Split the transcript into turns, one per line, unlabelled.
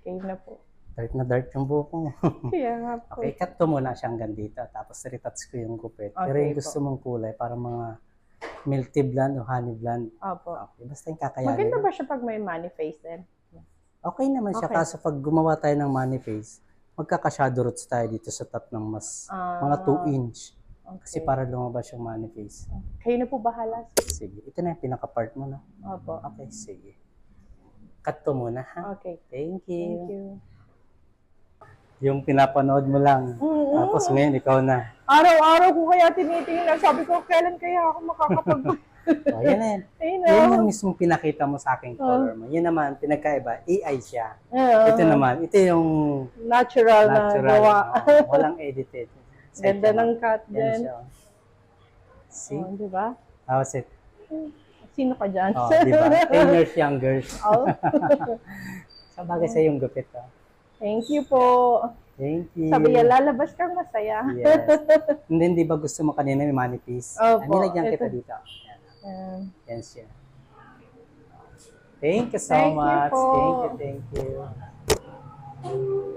Okay na po.
Dark yung buhok mo.
Kaya nga po.
Okay, cut ko muna siya hanggang dito. Tapos retouch ko yung gupit. Pero
Okay
yung gusto mong kulay, parang mga milky blonde o honey blonde.
Opo.
Okay, basta yung kakayanin.
Maganda
mo.
ba siya pag may money face din?
Okay naman siya.
Okay.
Kaso pag gumawa tayo ng money face, magkaka-shadow roots tayo dito sa top ng mas mga 2 inch. Kasi
Okay.
para lumabas yung money face.
Kayo na po bahala.
Sige. Ito na yung pinaka-part mo na.
Opo.
Okay, sige. Cut ko muna, ha?
Okay.
Thank you.
Thank you.
Yung pinapanood mo lang. Tapos ngayon, ikaw na.
Araw-araw ko kaya tinitingnan. Sabi ko, kailan kaya ako makakapag...
O, yan na yan. Yan yung mismong pinakita mo sa aking color mo. Yan naman, pinagkaiba, AI siya. Ito naman, ito yung
Natural na gawa.
Walang edited.
Ganda ng cut
Yan
din.
siya. See?
Oh, di ba?
How's it?
Sino ka dyan?
Oh, di ba? 10 years younger.
Oh.
Sa bagay sa yung gupit. Oh.
Thank you po.
Thank you.
Sabi niya, lalabas kang masaya.
Yes. Hindi ba gusto mo kanina may money piece?
Opo.
Nilagyan kita
Ito.
dito.
Um,
Yan siya. Thank you so
Thank you
much.
po.
Thank you.